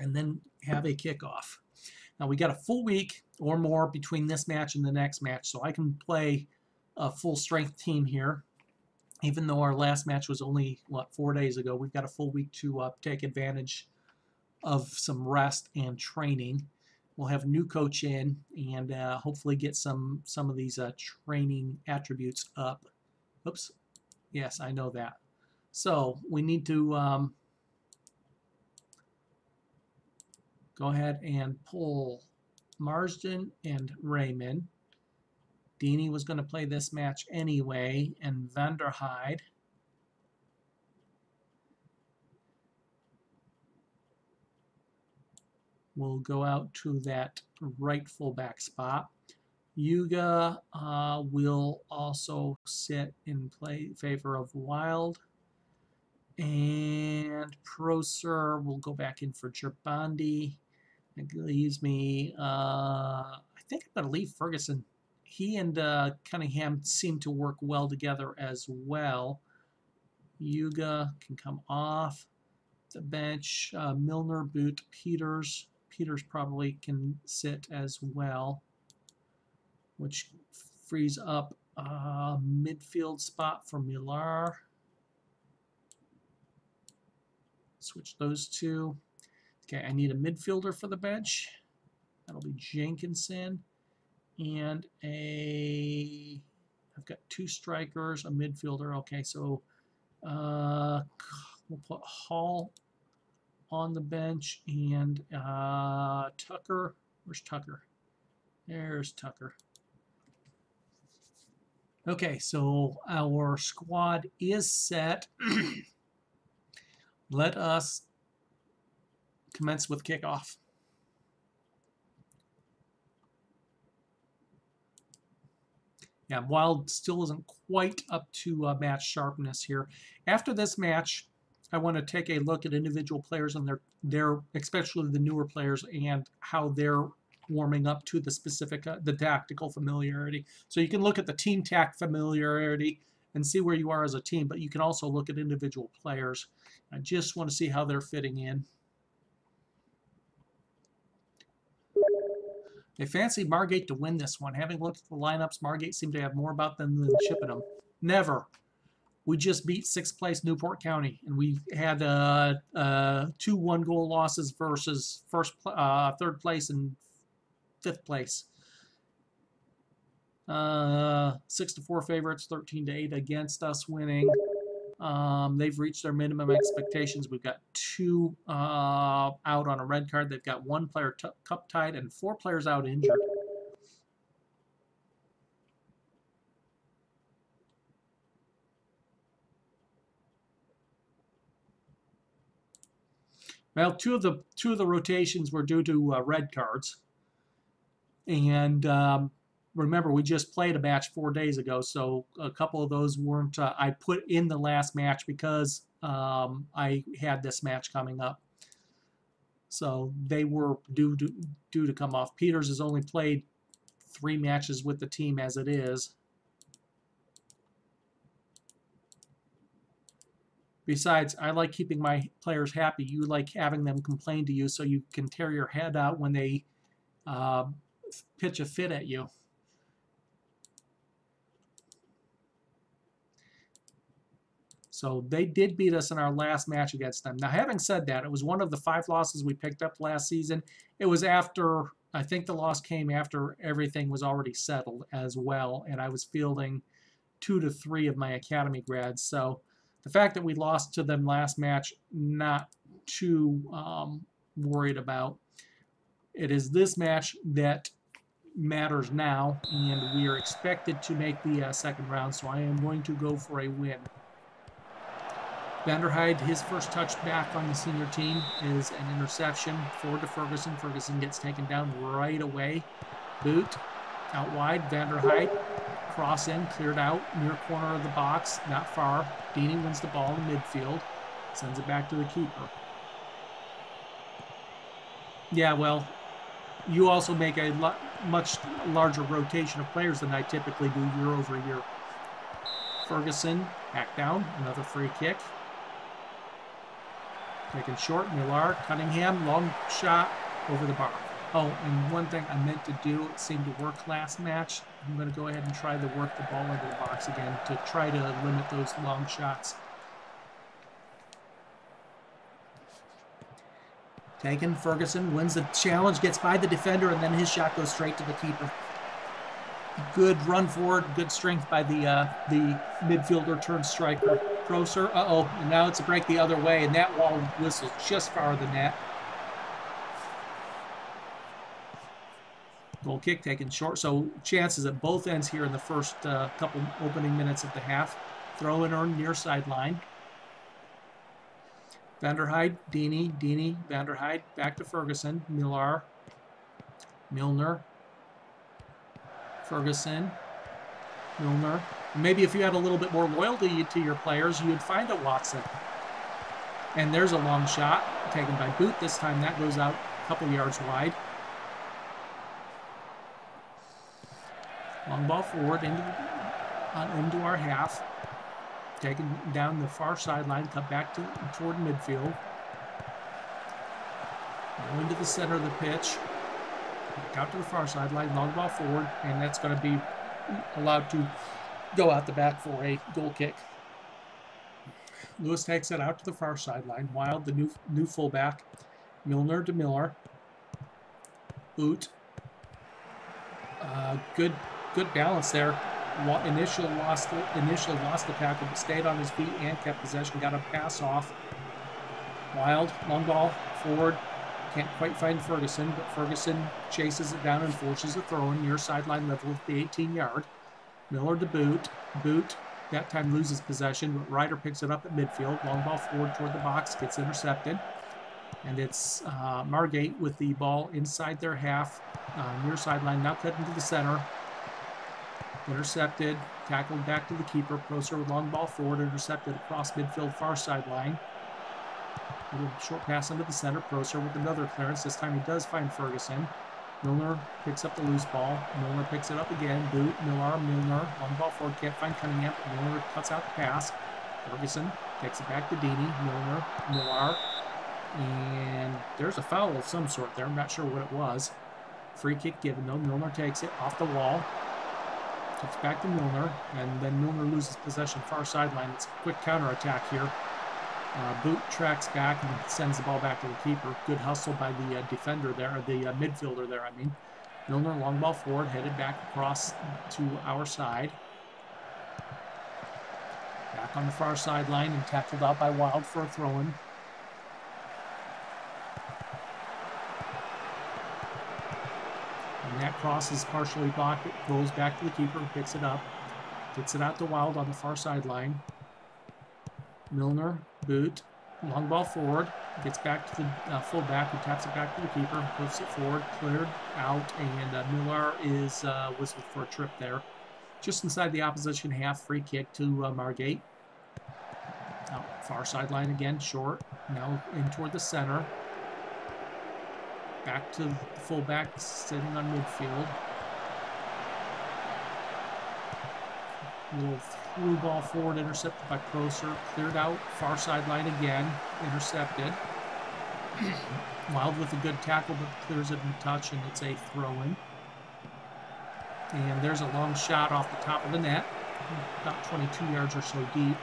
and then have a kickoff. Now we got a full week or more between this match and the next match, so I can play a full strength team here. Even though our last match was only, what, 4 days ago, we've got a full week to take advantage of some rest and training. We'll have a new coach in and hopefully get some of these training attributes up. Oops. Yes, I know that. So we need to go ahead and pull Marsden and Raymond. Dini was going to play this match anyway, and Vanderheide. Will go out to that right fullback spot. Yuga will also sit in favor of Wild. And Proser will go back in for Gerbandi. It leaves me, I think I'm going to leave Ferguson. He and Cunningham seem to work well together as well. Yuga can come off the bench. Milner, Boot, Peters. Peters probably can sit as well, which frees up a midfield spot for Millar. Switch those two. Okay, I need a midfielder for the bench. That'll be Jenkinson. And I've got 2 strikers, a midfielder. Okay, so we'll put Hall on the bench and Tucker. Where's Tucker? There's Tucker. Okay, so our squad is set. Let us commence with kickoff. Yeah, Wild still isn't quite up to match sharpness here. After this match, I want to take a look at individual players and their especially the newer players, and how they're warming up to the specific, the tactical familiarity. So you can look at the team tact familiarity and see where you are as a team, but you can also look at individual players. I just want to see how they're fitting in. They fancy Margate to win this one. Having looked at the lineups, Margate seemed to have more about them than Chippenham. Never. We just beat 6th place Newport County, and we had 2 one-goal losses versus 3rd place and 5th place. 6-4 favorites, 13-8 against us winning. They've reached their minimum expectations. We've got 2 out on a red card. They've got 1 player cup tied and 4 players out injured. Well, two of the rotations were due to red cards, and remember, we just played a match 4 days ago, so a couple of those weren't. I put in the last match because I had this match coming up, so they were due to come off. Peters has only played 3 matches with the team as it is. Besides, I like keeping my players happy. You like having them complain to you so you can tear your head out when they pitch a fit at you. So they did beat us in our last match against them. Now, having said that, it was one of the 5 losses we picked up last season. It was after, I think the loss came after everything was already settled as well, and I was fielding 2 to 3 of my academy grads. So the fact that we lost to them last match, not too worried about. It is this match that matters now, and we are expected to make the second round, so I am going to go for a win. Vanderheide, his first touch back on the senior team is an interception forward to Ferguson. Ferguson gets taken down right away. Boot out wide. Vanderheide cross in, cleared out near corner of the box, not far. Dini wins the ball in midfield, sends it back to the keeper. Yeah, well, you also make a much larger rotation of players than I typically do year over year. Ferguson back down, another free kick. taken short. Millar, Cunningham, long shot over the bar. Oh, and one thing I meant to do, it seemed to work last match. I'm going to go ahead and try to work the ball into the box again to try to limit those long shots. Taken, Ferguson wins the challenge, gets by the defender, and then his shot goes straight to the keeper. Good run forward, good strength by the midfielder turned striker. Prosser, and now it's a break the other way, and that wall whistles just far of the net. Goal kick taken short, so chances at both ends here in the first couple opening minutes of the half. Throw in earned near sideline. Vanderheide, Deeney, Vanderheide, back to Ferguson, Millar, Milner, Ferguson, Milner. Maybe if you had a little bit more loyalty to your players, you'd find a Watson. And there's a long shot taken by Boot. This time that goes out a couple yards wide. Long ball forward into our half. Taken down the far sideline, cut back toward midfield. Go into the center of the pitch. Back out to the far sideline, long ball forward, and that's going to be allowed to go out the back for a goal kick. Lewis takes it out to the far sideline. Wild, the new fullback. Milner to Miller. Boot. Good balance there. Initial lost the tackle, but stayed on his feet and kept possession. Got a pass off. Wild, long ball forward. Can't quite find Ferguson, but Ferguson chases it down and forces a throw in near sideline level at the 18-yard. Miller to Boot. Boot that time loses possession, but Ryder picks it up at midfield. Long ball forward toward the box, gets intercepted. And it's Margate with the ball inside their half, near sideline, now cut into the center. Intercepted, tackled back to the keeper. Prosser with long ball forward, intercepted across midfield far sideline. A little short pass into the center. Prosser with another clearance. This time he does find Ferguson. Milner picks up the loose ball. Milner picks it up again. Boot, Milner, long ball forward, can't find Cunningham. Milner cuts out the pass. Ferguson takes it back to Deeney. Millar. And there's a foul of some sort there. I'm not sure what it was. Free kick given though. Milner takes it off the wall. It's back to Milner, and then Milner loses possession far sideline. It's a quick counterattack here. Boot tracks back and sends the ball back to the keeper. Good hustle by the defender there, or the midfielder there, I mean. Milner, long ball forward, headed back across to our side. Back on the far sideline and tackled out by Wild for a throw-in. And that cross is partially blocked. It goes back to the keeper and picks it up. Gets it out to Wild on the far sideline. Milner, Boot, long ball forward. Gets back to the fullback who taps it back to the keeper. Puts it forward, cleared out, and Millar is whistled for a trip there. Just inside the opposition half, free kick to Margate. Out far sideline again, short. Now in toward the center. Back to the fullback, sitting on midfield. Little through ball forward, intercepted by Prosser. Cleared out, far sideline again, intercepted. Wild with a good tackle, but clears it in touch, and it's a throw-in. And there's a long shot off the top of the net, about 22 yards or so deep.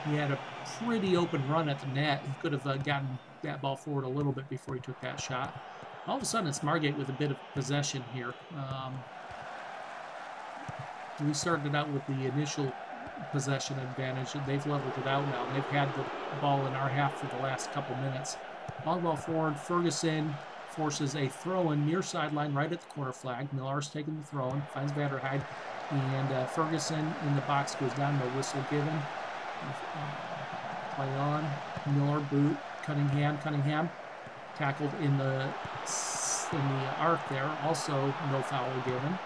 He had a pretty open run at the net. He could have gotten that ball forward a little bit before he took that shot. All of a sudden, it's Margate with a bit of possession here. We started out with the initial possession advantage, and they've leveled it out now. They've had the ball in our half for the last couple minutes. Long ball forward, Ferguson forces a throw-in near sideline right at the corner flag. Millar's taking the throw-in, finds Vanderheide, and Ferguson in the box goes down, no whistle given. Play on, Miller, Boot, Cunningham tackled in the arc there, also no foul given.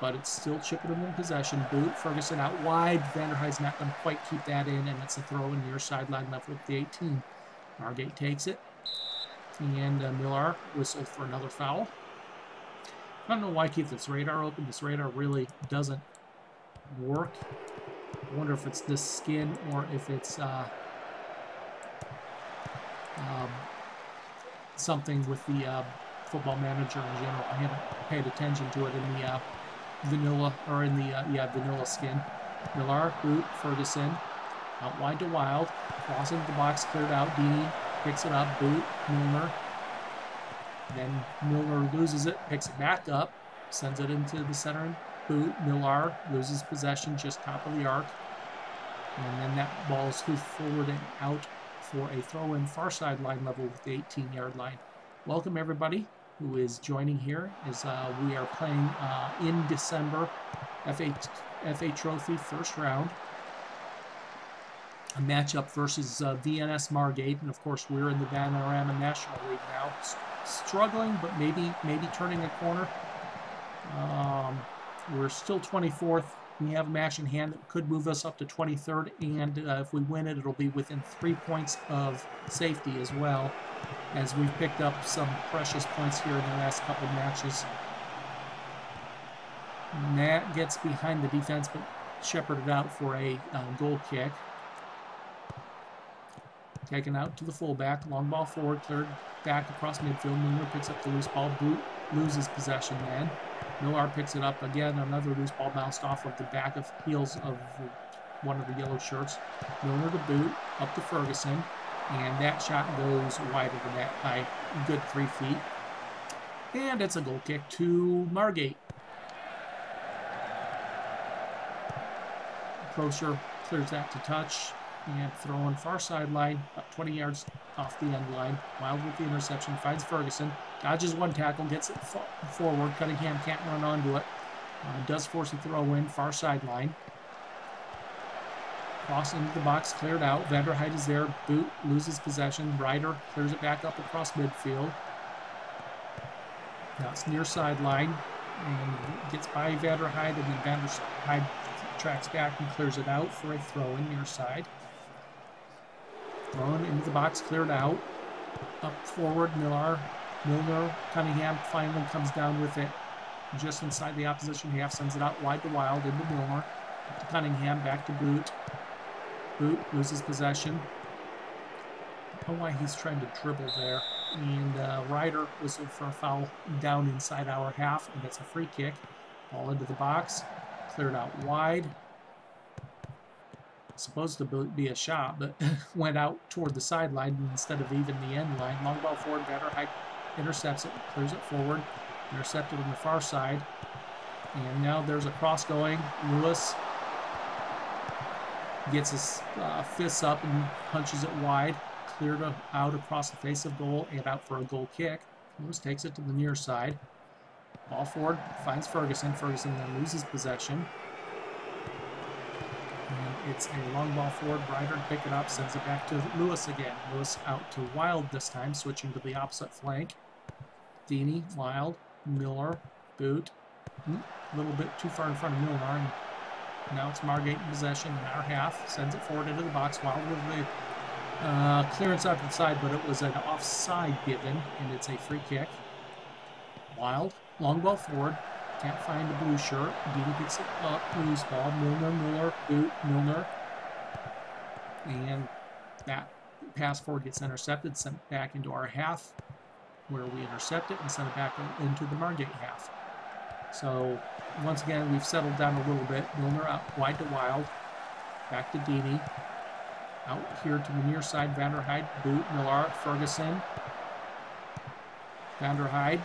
But it's still Chippenham in possession. Boot, Ferguson out wide. Vanderheide's not going to quite keep that in, and it's a throw in near sideline level with the 18. Margate takes it. And Millar whistled for another foul. I don't know why I keep this radar open. This radar really doesn't work. I wonder if it's this skin or if it's something with the Football Manager in general. I haven't paid attention to it in the vanilla, or in the vanilla skin. Millar, Boot, Ferguson, out wide to Wild, cross into the box, cleared out. Deeney picks it up. Boot, Milner. Then Milner loses it, picks it back up, sends it into the center. Boot, Millar loses possession just top of the arc. And then that ball is hoofed forward and out for a throw-in far sideline level with the 18-yard line. Welcome everybody who is joining here as we are playing in December FA Trophy first round. A matchup versus VNS Margate, and of course we're in the Vanarama National League now. Struggling, but maybe turning a corner. We're still 24th. We have a match in hand that could move us up to 23rd, and if we win it, it'll be within 3 points of safety as well, as we've picked up some precious points here in the last couple of matches. Matt gets behind the defense, but shepherded out for a goal kick. Taken out to the fullback, long ball forward, cleared back across midfield. Milner picks up the loose ball. Boot loses possession then. Millar picks it up again. Another loose ball bounced off of the back of heels of one of the yellow shirts. Milner to Boot, up to Ferguson. And that shot goes wide of the net by a good 3 feet. And it's a goal kick to Margate. Prosher clears that to touch. And throwing far sideline, about 20 yards off the end line. Wild with the interception, finds Ferguson. Dodges one tackle, gets it forward. Cunningham can't run onto it. Does force a throw in, far sideline. Cross into the box, cleared out. Vanderheid is there. Boot loses possession. Ryder clears it back up across midfield. Now it's near sideline. And gets by Vanderheid, and then Vanderheid tracks back and clears it out for a throw in near side. Thrown into the box, cleared out. Up forward, Milner, Cunningham finally comes down with it just inside the opposition half, sends it out wide to Wild, into Milner. Up to Cunningham, back to Boot. Boot loses possession. I don't know why he's trying to dribble there. And Ryder whistled for a foul down inside our half, and it's a free kick. Ball into the box, cleared out wide. Supposed to be a shot, but went out toward the sideline instead of even the end line. Long ball forward, Vanderheid intercepts it, clears it forward, intercepted on the far side. And now there's a cross going. Lewis gets his fists up and punches it wide, cleared out across the face of goal and out for a goal kick. Lewis takes it to the near side. Ball forward, finds Ferguson. Ferguson then loses possession. And it's a long ball forward. Ryder to pick it up, sends it back to Lewis again. Lewis out to Wild this time, switching to the opposite flank. Deeney, Wild, Miller, Boot. A little bit too far in front of Milner. And now it's Margate in possession in our half. Sends it forward into the box. Wild with the clearance out to the side, but it was an offside given, and it's a free kick. Wild, long ball forward. Can't find the blue shirt. Deeney picks it up, loose ball. Milner, Boot, Milner. And that pass forward gets intercepted, sent back into our half, where we intercept it and send it back into the Margate half. So, once again, we've settled down a little bit. Milner out wide to Wild. Back to Deeney. Out here to the near side, Vanderheid, Boot, Millar, Ferguson. Vanderheid,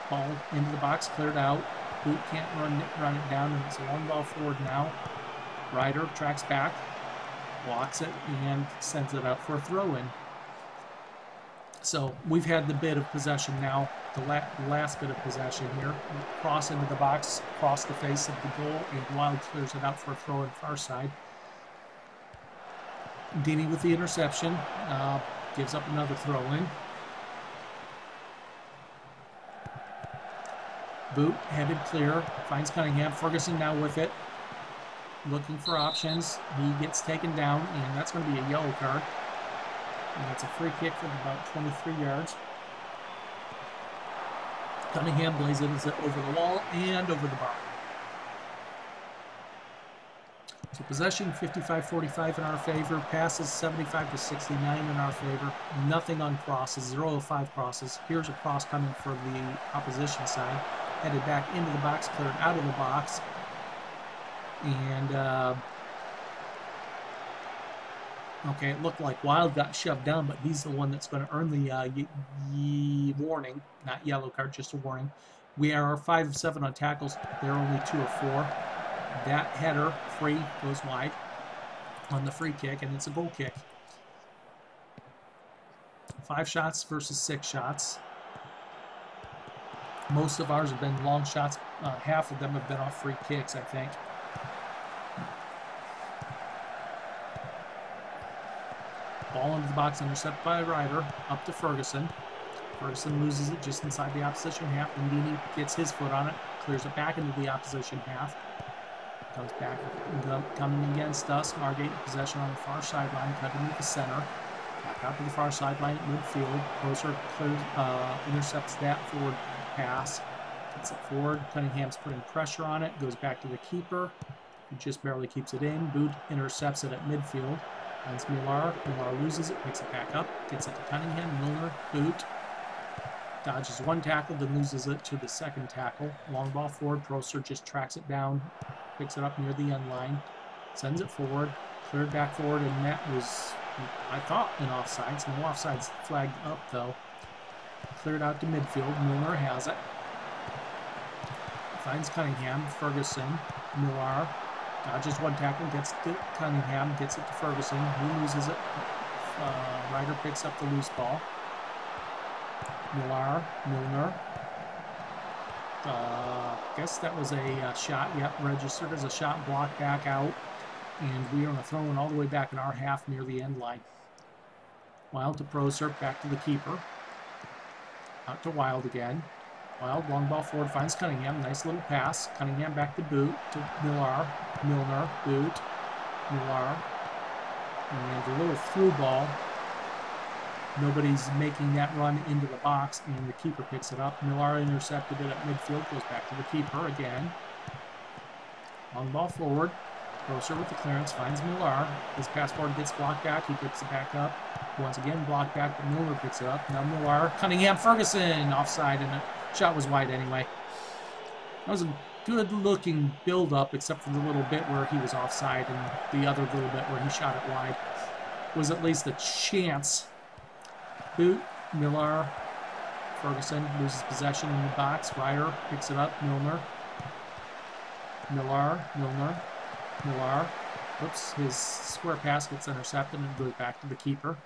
ball into the box, cleared out. Boot can't run it down, and it's a long ball forward now. Ryder tracks back, blocks it, and sends it out for a throw-in. So we've had the bit of possession now, the last bit of possession here. Cross into the box, cross the face of the goal, and Wild clears it out for a throw-in far side. Deeney with the interception, gives up another throw-in. Boot headed clear, finds Cunningham. Ferguson now with it, looking for options. He gets taken down, and that's going to be a yellow card. And it's a free kick from about 23 yards. Cunningham blazes it over the wall and over the bar. So possession 55-45 in our favor, passes 75-69 in our favor, nothing on crosses, 0 of 5 crosses. Here's a cross coming from the opposition side, headed back into the box, cleared out of the box, and okay, it looked like Wild got shoved down, but he's the one that's going to earn the warning, not yellow card, just a warning. We are 5 of 7 on tackles, they're only 2 of 4. That header, free, goes wide on the free kick, and it's a goal kick. 5 shots versus 6 shots. Most of ours have been long shots. Half of them have been off free kicks, I think. Ball into the box, intercepted by Ryder, up to Ferguson. Ferguson loses it just inside the opposition half, and Dini gets his foot on it, clears it back into the opposition half. Comes back, coming against us. Margate in possession on the far sideline, cut into the center. Back out to the far sideline at midfield. Closer clears, intercepts that forward pass. Gets it forward. Cunningham's putting pressure on it. Goes back to the keeper, who just barely keeps it in. Boot intercepts it at midfield. Finds Millar. Millar loses it, picks it back up. Gets it to Cunningham. Milner. Boot. Dodges one tackle, then loses it to the second tackle. Long ball forward. Procer just tracks it down. Picks it up near the end line, sends it forward, cleared back forward, and that was, I thought, an offsides. No offsides flagged up, though. Cleared out to midfield. Milner has it. Finds Cunningham. Ferguson. Millar dodges one tackle, gets to Cunningham, gets it to Ferguson. He loses it. Ryder picks up the loose ball. Milner. Guess that was a shot. Yep, registered as a shot, blocked back out, and we are going to throw it all the way back in our half near the end line. Wild to Procer, back to the keeper. Out to Wild again. Wild, long ball forward, finds Cunningham. Nice little pass. Cunningham back to Boot, to Millar. Milner, Boot, Millar. And a little through ball. Nobody's making that run into the box, and the keeper picks it up. Millar intercepted it at midfield, goes back to the keeper again. Long ball forward. Procer with the clearance, finds Millar. His pass forward gets blocked back, he picks it back up. Once again, blocked back, but Milner picks it up. Now Millar, Cunningham, Ferguson, offside, and the shot was wide anyway. That was a good-looking build-up, except for the little bit where he was offside, and the other little bit where he shot it wide. Was at least a chance. Boot, Millar, Ferguson loses possession in the box. Ryder picks it up. Milner. Oops, his square pass gets intercepted and goes back to the keeper.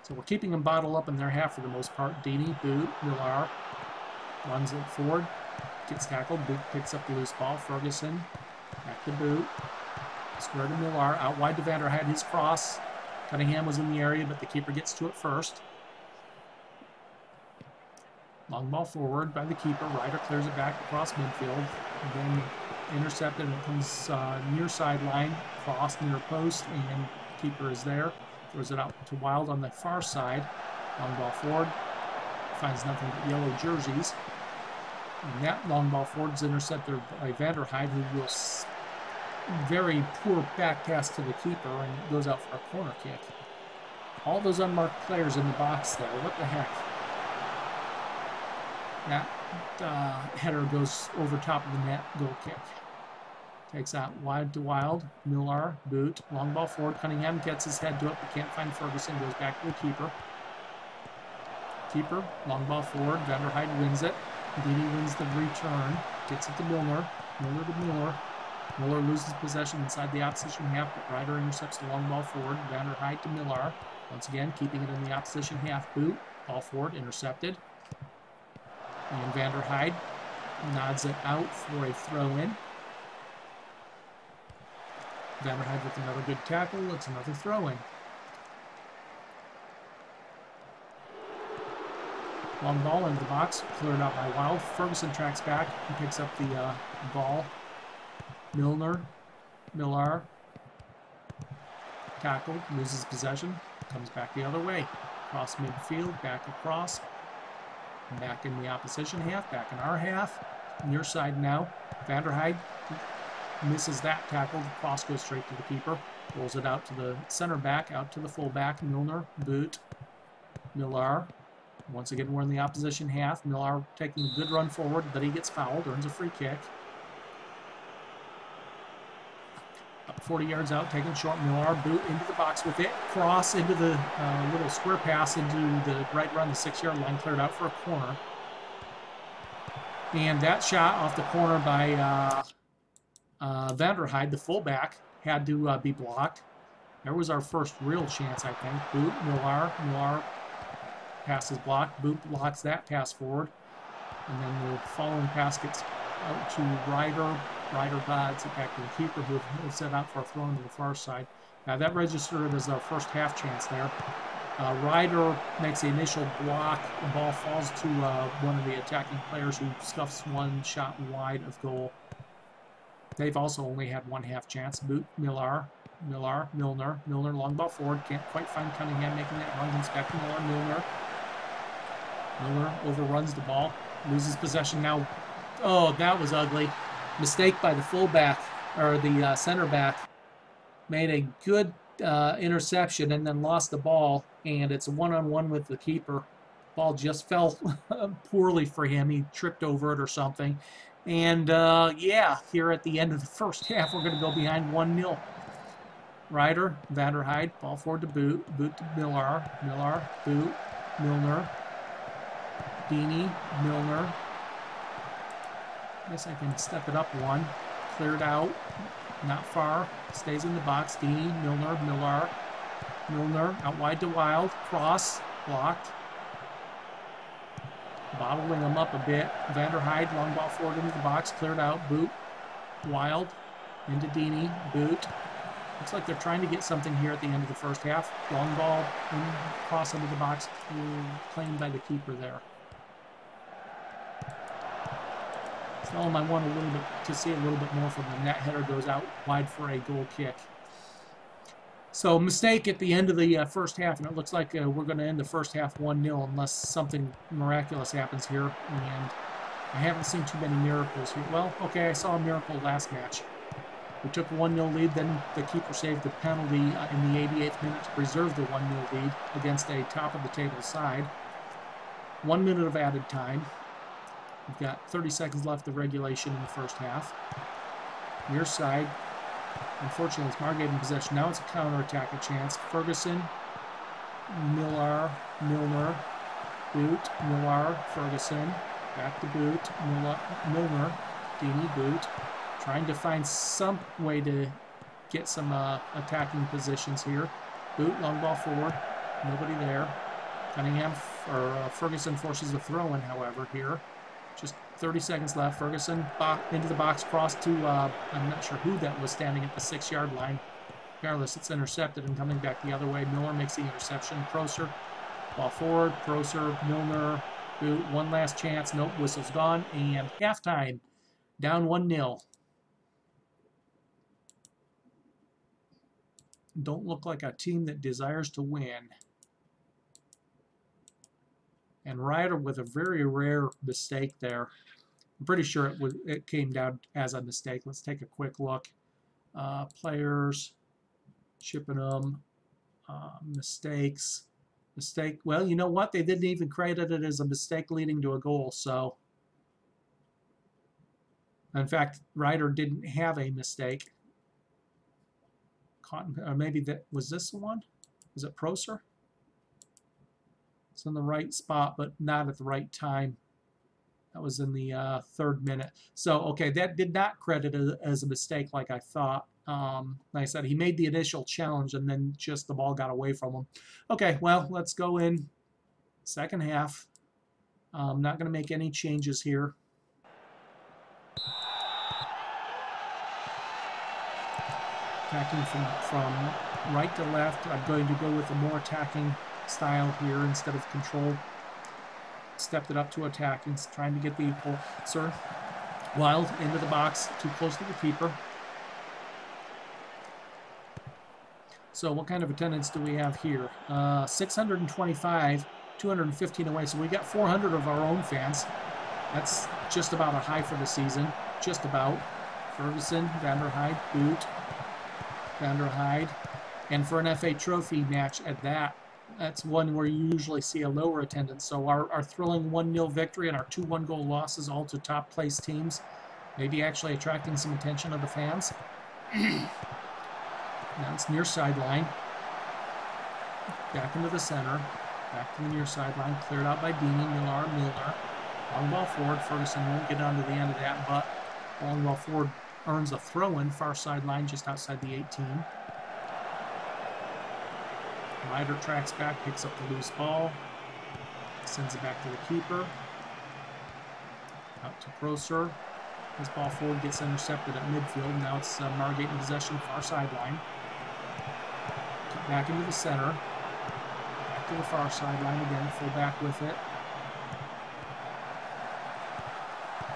So we're keeping them bottled up in their half for the most part. Dini, Boot, Millar runs it forward, gets tackled. Boot picks up the loose ball. Ferguson back to Boot. Square to Millar. Out wide to Vander had his cross. Cunningham was in the area, but the keeper gets to it first. Long ball forward by the keeper. Ryder clears it back across midfield. And then intercepted, and it comes near sideline, cross near post, and keeper is there. Throws it out to Wild on the far side. Long ball forward. Finds nothing but yellow jerseys. And that long ball forward is intercepted by Vanderhyde, who will very poor back pass to the keeper and goes out for a corner kick. All those unmarked players in the box there. What the heck? That header goes over top of the net, goal kick. Takes out wide to Wild, Millar, Boot, long ball forward. Cunningham gets his head to it, but can't find Ferguson, goes back to the keeper. Keeper, long ball forward, Vanderhyde wins it. Dini wins the return, gets it to Milner. Milner to Miller. Miller loses possession inside the opposition half, but Ryder intercepts the long ball forward. Vanderhyde to Millar. Once again, keeping it in the opposition half. Boot, ball forward, intercepted. And Vanderhyde nods it out for a throw-in. Vanderhyde with another good tackle. It's another throw-in. Long ball into the box, cleared out by Wild. Ferguson tracks back and picks up the ball. Millar, tackled, loses possession, comes back the other way. Across midfield, back across. Back in the opposition half, back in our half. Near side now. Vanderhyde misses that tackle. The cross goes straight to the keeper. Rolls it out to the center back, out to the fullback. Milner, boot. Millar. Once again, we're in the opposition half. Millar taking a good run forward, but he gets fouled, earns a free kick. Up 40 yards out, taking short. Millar, boot into the box with it. Cross into the little square pass into the right around the 6-yard line, cleared out for a corner. And that shot off the corner by Vanderheide, the fullback, had to be blocked. There was our first real chance, I think. Boot, Millar. Millar pass is blocked. Boot blocks that pass forward. And then the following pass gets out to Ryder. Ryder guides it back to the keeper, who is set out for a throw to the far side. Now that registered as our first half chance there. Ryder makes the initial block. The ball falls to one of the attacking players, who scuffs one shot wide of goal. They've also only had one half chance. Boot, Millar, Milner. Milner, long ball forward. Can't quite find Cunningham making that run. Comes back to Milner. Milner overruns the ball. Loses possession now. Oh, that was ugly. Mistake by the fullback, or the center back. Made a good interception and then lost the ball. And it's a one-on-one with the keeper. Ball just fell poorly for him. He tripped over it or something. And, yeah, here at the end of the first half, we're going to go behind 1-0. Ryder, Vanderheide, ball forward to Boot. Boot to Millar. Millar, Boot, Milner. Deeney, Milner. I guess I can step it up one. Cleared out. Not far. Stays in the box. Deeney, Milner, Millar. Milner, out wide to Wild. Cross, blocked. Bottling him up a bit. Vanderheide, long ball forward into the box. Cleared out. Boot. Wild. Into Deeney. Boot. Looks like they're trying to get something here at the end of the first half. Long ball. Cross into the box. Claimed by the keeper there. Tell him I want a little bit to see a little bit more from him. That header goes out wide for a goal kick. So mistake at the end of the first half, and it looks like we're going to end the first half 1-0 unless something miraculous happens here. And I haven't seen too many miracles here. Well, okay, I saw a miracle last match. We took a 1-0 lead, then the keeper saved the penalty in the 88th minute to preserve the 1-0 lead against a top-of-the-table side. 1 minute of added time. We've got 30 seconds left of regulation in the first half. Near side. Unfortunately, it's Margate in possession. Now it's a counter-attack, a chance. Ferguson, Millar, Milner, Boot, Millar, Ferguson, back to Boot, Milner, Deeney, Boot. Trying to find some way to get some attacking positions here. Boot, long ball forward. Nobody there. Cunningham, or Ferguson forces a throw-in, however, here. Just 30 seconds left. Ferguson into the box, cross to, I'm not sure who that was standing at the 6-yard line. Regardless, it's intercepted and coming back the other way. Miller makes the interception. Proser, ball forward. Proser, Milner, Boot, one last chance. Nope, whistle's gone. And halftime, down 1-0. Don't look like a team that desires to win. And Ryder with a very rare mistake there. I'm pretty sure it came down as a mistake. Let's take a quick look. Players, Chippenham, mistakes. Mistake. Well, you know what? They didn't even credit it as a mistake leading to a goal. So, in fact, Ryder didn't have a mistake. Or maybe that was this the one? Was it Proser? It's in the right spot, but not at the right time. That was in the 3rd minute. So, okay, that did not credit it as a mistake like I thought. Like I said, he made the initial challenge, and then just the ball got away from him. Okay, well, let's go in second half. I'm not going to make any changes here. Attacking from right to left. I'm going to go with a more attacking style here instead of control. Stepped it up to attacking, trying to get the equal. Sir, Wild into the box, too close to the keeper. So what kind of attendance do we have here? 625, 215 away. So we got 400 of our own fans. That's just about a high for the season. Just about. Ferguson, Vanderhyde, boot. Vanderhyde. And for an FA Trophy match at that, that's one where you usually see a lower attendance. So our thrilling 1-0 victory and our 2 1-goal losses all to top place teams, maybe actually attracting some attention of the fans. Now it's near sideline. Back into the center. Back to the near sideline. Cleared out by Dini. Milner. Long ball forward. Ferguson won't get onto the end of that, but long ball forward earns a throw-in. Far sideline just outside the 18. Ryder tracks back, picks up the loose ball. Sends it back to the keeper. Out to Proser. His ball forward gets intercepted at midfield. Now it's Margate in possession, far sideline. Back into the center. Back to the far sideline again, full back with it.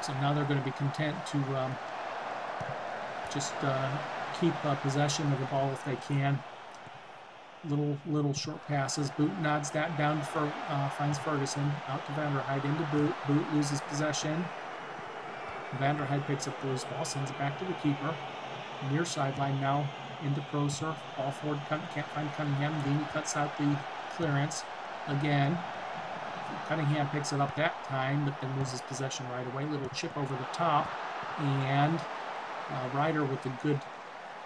So now they're going to be content to just keep possession of the ball if they can. Little short passes. Boot nods that down for finds Ferguson. Out to Vanderhyde into Boot. Boot loses possession. Vanderhyde picks up the loose ball, sends it back to the keeper. Near sideline now into Proser. Ball forward, can't find Cunningham. Dini cuts out the clearance again. Cunningham picks it up that time, but then loses possession right away. Little chip over the top, and Ryder with a good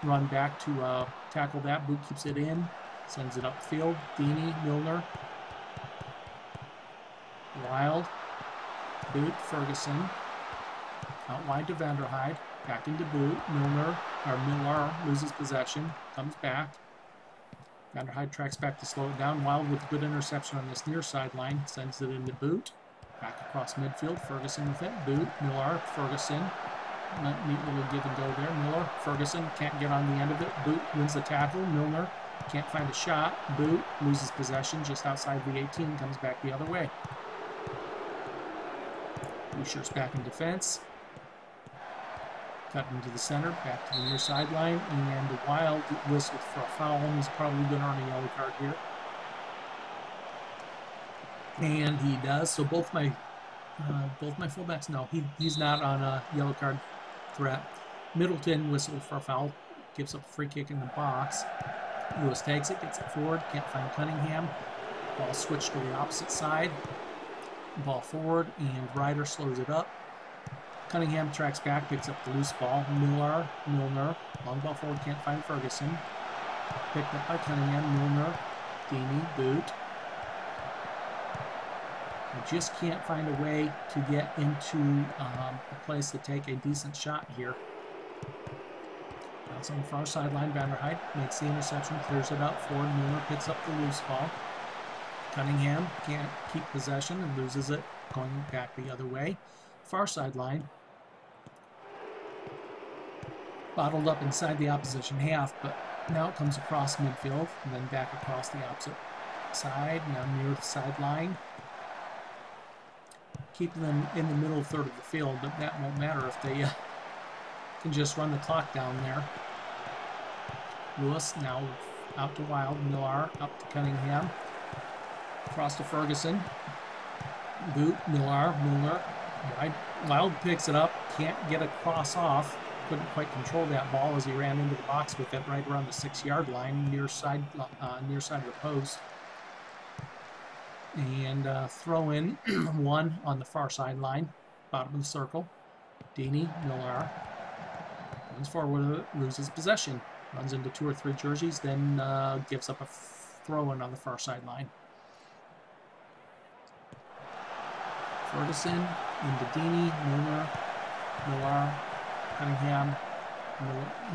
run back to tackle that. Boot keeps it in, sends it upfield. Dini, Milner, Wild, Boot, Ferguson. Out wide to Vanderhyde, back into Boot. Miller loses possession, comes back. Vanderhyde tracks back to slow it down. Wild with a good interception on this near sideline, sends it into Boot. Back across midfield, Ferguson with it. Boot, Miller, Ferguson. Neat little give and go there. Miller, Ferguson can't get on the end of it. Boot wins the tackle. Milner can't find a shot. Boot loses possession just outside the 18, comes back the other way. Boucher's back in defense. Cut into the center, back to the near sideline, and the Wild whistled for a foul, and he's probably going to earn a yellow card here. And he does. So both my fullbacks, no, he's not on a yellow card threat. Middleton whistled for a foul, gives up a free kick in the box. Lewis takes it, gets it forward, can't find Cunningham. Ball switched to the opposite side. Ball forward, and Ryder slows it up. Cunningham tracks back, picks up the loose ball. Milner, long ball forward, can't find Ferguson. Picked up by Cunningham. Milner, Dini, Boot. I just can't find a way to get into a place to take a decent shot here. Now it's on the far sideline. Vanderhyde makes the interception, clears it out forward. Milner picks up the loose ball. Cunningham can't keep possession and loses it, going back the other way. Far sideline. Bottled up inside the opposition half, but now it comes across midfield and then back across the opposite side, now near the sideline. Keeping them in the middle third of the field, but that won't matter if they can just run the clock down there. Lewis now out to Wild. Millar up to Cunningham. Across to Ferguson. Boot, Millar. Wild picks it up, can't get a cross off. Couldn't quite control that ball as he ran into the box with it right around the 6-yard line, near side of the post. And throw in one on the far sideline, bottom of the circle. Dini, Millar runs forward with it, loses possession, runs into 2 or 3 jerseys, then gives up a throw-in on the far sideline. Ferguson into Dini, Millar, Cunningham,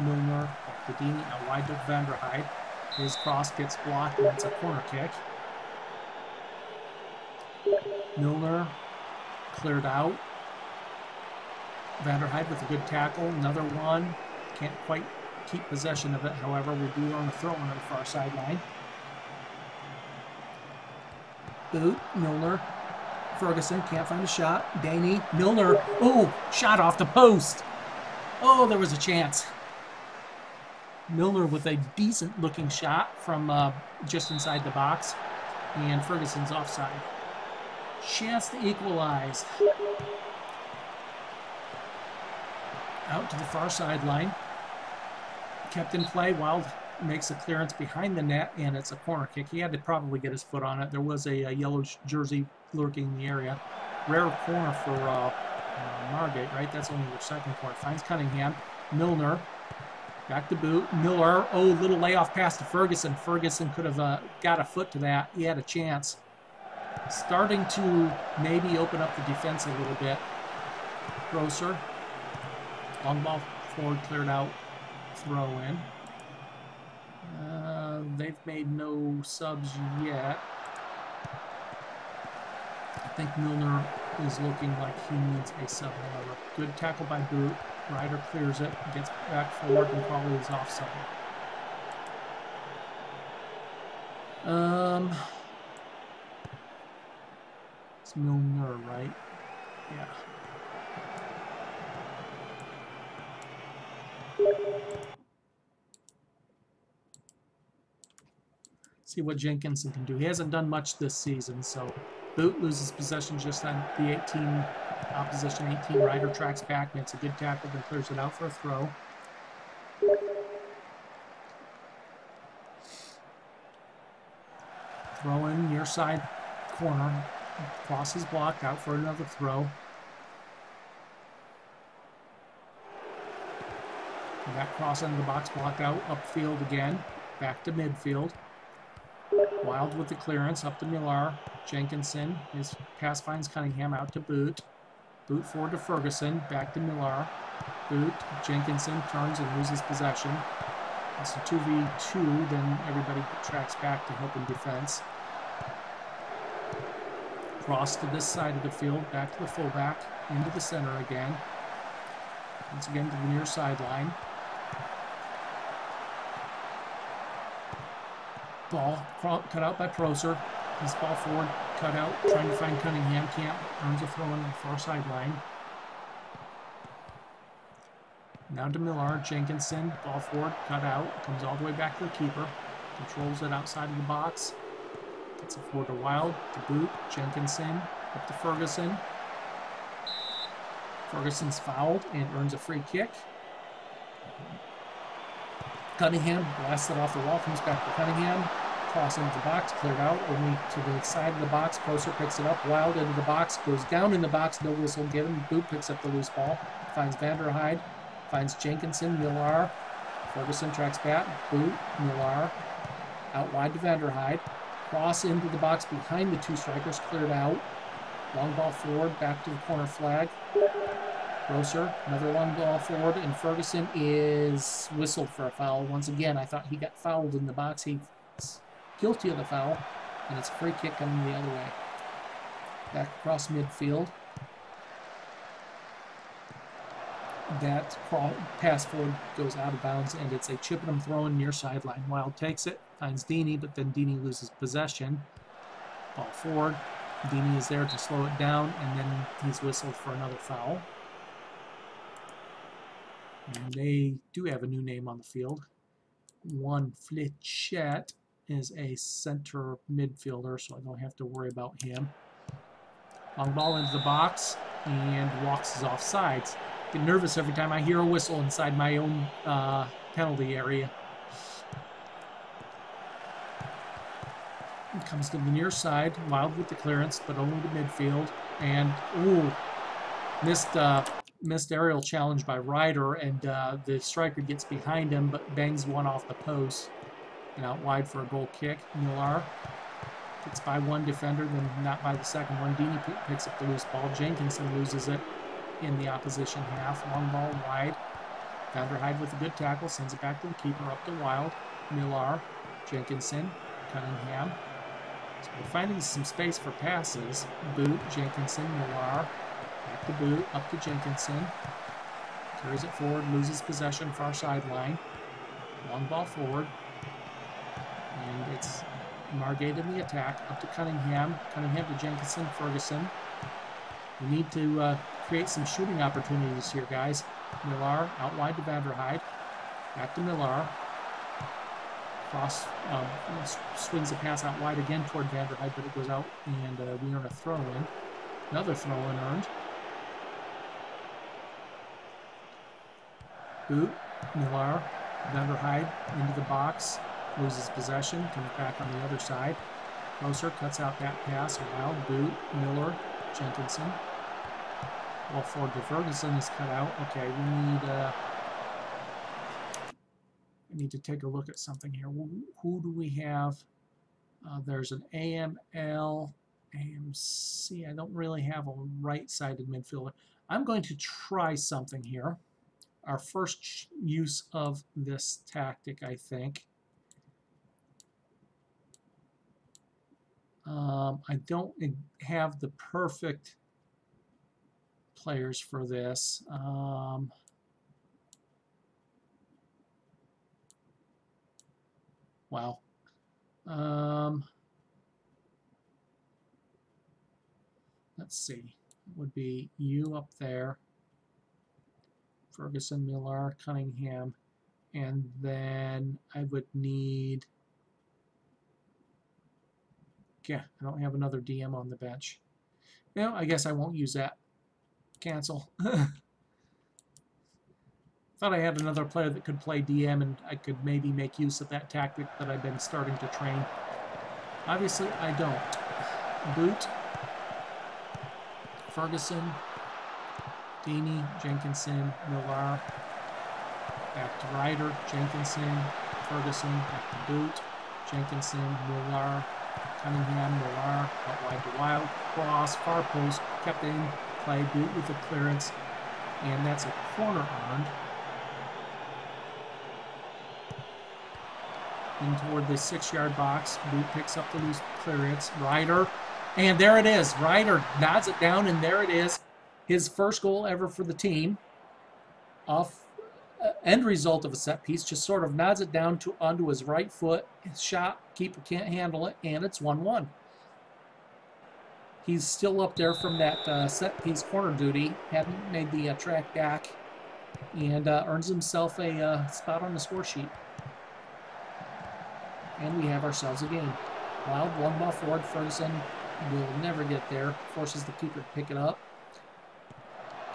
Milner, up to Dini, out wide to Vanderhyde. His cross gets blocked, and it's a corner kick. Milner cleared out. Vanderhyde with a good tackle, another one. Can't quite keep possession of it, however, we do earn a throw on the far sideline. Boot, Milner. Ferguson can't find a shot. Daney, Milner. Oh, shot off the post. Oh, there was a chance. Milner with a decent looking shot from just inside the box. And Ferguson's offside. Chance to equalize. Out to the far sideline. Kept in play. Wild makes a clearance behind the net, and it's a corner kick. He had to probably get his foot on it. There was a yellow jersey lurking in the area. Rare corner for Margate, right? That's only their second corner. Finds Cunningham. Milner. Back to boot. Miller. Oh, little layoff pass to Ferguson. Ferguson could have got a foot to that. He had a chance. Starting to maybe open up the defense a little bit. Grosser. Long ball forward, cleared out. Throw in. They've made no subs yet. I think Milner is looking like he needs a sub, however. Good tackle by Boot. Ryder clears it, gets back forward, and probably is offside. It's Milner, right? Yeah. See what Jenkinson can do. He hasn't done much this season, so Boot loses possession just on the 18, opposition 18. Ryder tracks back, makes a good tackle, then clears it out for a throw. Throw in near side corner. Crosses blocked, out for another throw. And that cross into the box, blocked out, upfield again. Back to midfield. Wild with the clearance, up to Millar. Jenkinson, his pass finds Cunningham, out to Boot. Boot forward to Ferguson, back to Millar. Boot, Jenkinson turns and loses possession. It's a 2v2, then everybody tracks back to help in defense. Cross to this side of the field, back to the fullback, into the center again. Once again to the near sideline. Ball cut out by Proser. His ball forward, cut out, trying to find Cunningham. Can't. Earns a throw on the far sideline. Now to Millar. Jenkinson. Ball forward, cut out. Comes all the way back to the keeper. Controls it outside of the box. Gets it forward to Wild. To Boot. Jenkinson. Up to Ferguson. Ferguson's fouled and earns a free kick. Cunningham blasts it off the wall. Comes back to Cunningham. Cross into the box, cleared out, only to the side of the box. Proser picks it up, Wild into the box, goes down in the box, no whistle given. Boot picks up the loose ball, finds Vanderheide, finds Jenkinson, Millar. Ferguson tracks back, Boot, Millar, out wide to Vanderheide. Cross into the box behind the two strikers, cleared out. Long ball forward, back to the corner flag. Grosser, another long ball forward, and Ferguson is whistled for a foul. Once again, I thought he got fouled in the box. He's guilty of the foul, and it's a free kick coming the other way. Back across midfield. That pass forward goes out of bounds, and it's a Chippenham throw-in near sideline. Wild takes it, finds Deeney, but then Deeney loses possession. Ball forward. Deeney is there to slow it down, and then he's whistled for another foul. And they do have a new name on the field. One Flitchett is a center midfielder, so I don't have to worry about him. Long ball into the box, and walks is off sides. Get nervous every time I hear a whistle inside my own penalty area. It comes to the near side, Wild with the clearance, but only to midfield. And, ooh, missed aerial challenge by Ryder, and the striker gets behind him, but bangs one off the post. And out wide for a goal kick. Millar gets by one defender, then not by the second one. Deeney picks up the loose ball. Jenkinson loses it in the opposition half. Long ball wide. Vanderheide with a good tackle, sends it back to the keeper, up to Wild. Millar, Jenkinson, Cunningham. So we're finding some space for passes. Boot, Jenkinson, Millar. Back to Boot, up to Jenkinson. Carries it forward, loses possession, far sideline. Long ball forward. And it's Margate in the attack, up to Cunningham. Cunningham to Jenkinson, Ferguson. We need to create some shooting opportunities here, guys. Millar out wide to Vanderheide. Back to Millar. Cross, swings the pass out wide again toward Vanderheide, but it goes out, and we earn a throw-in. Another throw-in earned. Boot. Millar. Vanderhyde into the box. Loses possession. Comes back on the other side. Closer. Cuts out that pass. Wild. Boot. Miller. Jenkinson. Ball forward to Ferguson is cut out. Okay, we need to take a look at something here. Who do we have? There's an AML, AMC. I don't really have a right-sided midfielder. I'm going to try something here. Our first use of this tactic, I think. I don't have the perfect players for this. Wow. Let's see. It would be you up there, Ferguson, Millar, Cunningham, and then I would need. Yeah, I don't have another DM on the bench. Well, I guess I won't use that. Cancel. Thought I had another player that could play DM and I could maybe make use of that tactic that I've been starting to train. Obviously, I don't. Boot. Ferguson. Deeney. Jenkinson. Millar. Back to Ryder. Jenkinson. Ferguson. Back to Boot. Jenkinson. Millar. Cunningham. Millar. Out wide to Wild. Cross. Far post. Kept in. Play. Boot with a clearance. And that's a corner earned. In toward the 6-yard box. Boot picks up the loose clearance. Ryder. And there it is. Ryder nods it down, and there it is. His first goal ever for the team. Off end result of a set piece. Just sort of nods it down onto his right foot. His shot. Keeper can't handle it, and it's 1-1. He's still up there from that set piece corner duty. Hadn't made the track back. And earns himself a spot on the score sheet. And we have ourselves a game. Wild, one ball forward. Ferguson will never get there. Forces the keeper to pick it up.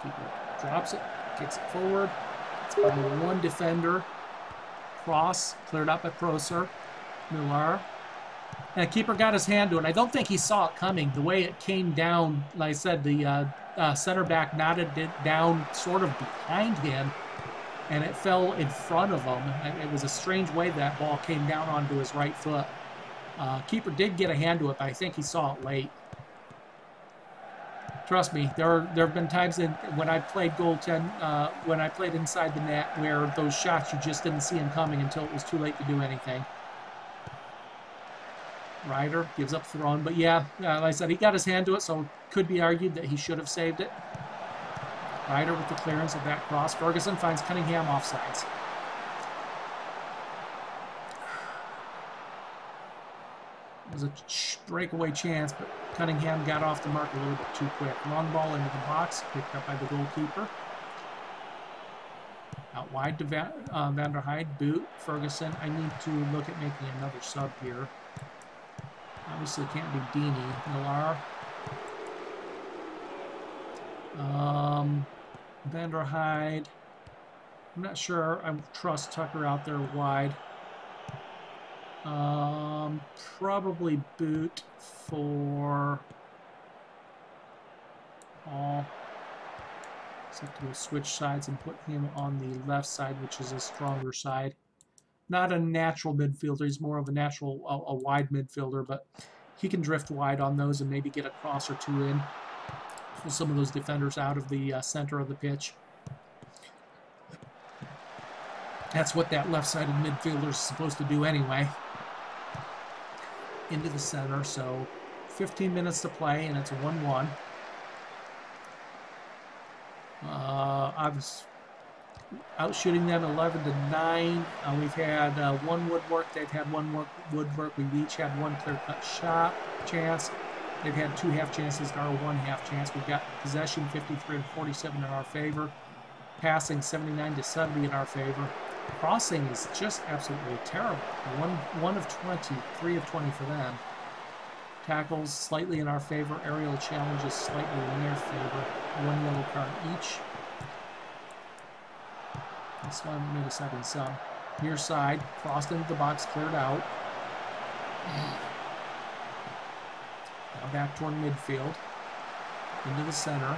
Keeper drops it, kicks it forward. It's by one defender. Cross, cleared up by Prosser. Millar. And the keeper got his hand to it. I don't think he saw it coming. The way it came down, like I said, the center back nodded it down sort of behind him. And it fell in front of him. It was a strange way that ball came down onto his right foot. Keeper did get a hand to it, but I think he saw it late. Trust me, there have been times when I played goaltend, when I played inside the net, where those shots you just didn't see them coming until it was too late to do anything. Ryder gives up the run, but yeah, like I said, he got his hand to it, so it could be argued that he should have saved it. Ryder with the clearance of that cross. Ferguson finds Cunningham offsides. It was a breakaway chance, but Cunningham got off the mark a little bit too quick. Long ball into the box, picked up by the goalkeeper. Out wide to Vanderhyde. Boot. Ferguson. I need to look at making another sub here. Obviously can't be Deeney. Millar. Vanderhyde. I'm not sure I trust Tucker out there wide. Probably Boot for Hall. Except we'll switch sides and put him on the left side, which is a stronger side. Not a natural midfielder. He's more of a natural, a wide midfielder, but he can drift wide on those and maybe get a cross or two in. Pull some of those defenders out of the center of the pitch. That's what that left-sided midfielder is supposed to do anyway. Into the center, so 15 minutes to play, and it's a 1-1. I was out shooting them 11-9. We've had one woodwork. They've had one woodwork. We've each had one clear-cut shot chance. They've had two half chances to our one half chance. We've got possession 53-47 in our favor. Passing 79-70 in our favor. Crossing is just absolutely terrible. One of 20, 3 of 20 for them. Tackles slightly in our favor. Aerial challenges slightly in their favor. One yellow card each. This one made a second sub. Near side, crossed into the box, cleared out. Now back toward midfield. Into the center.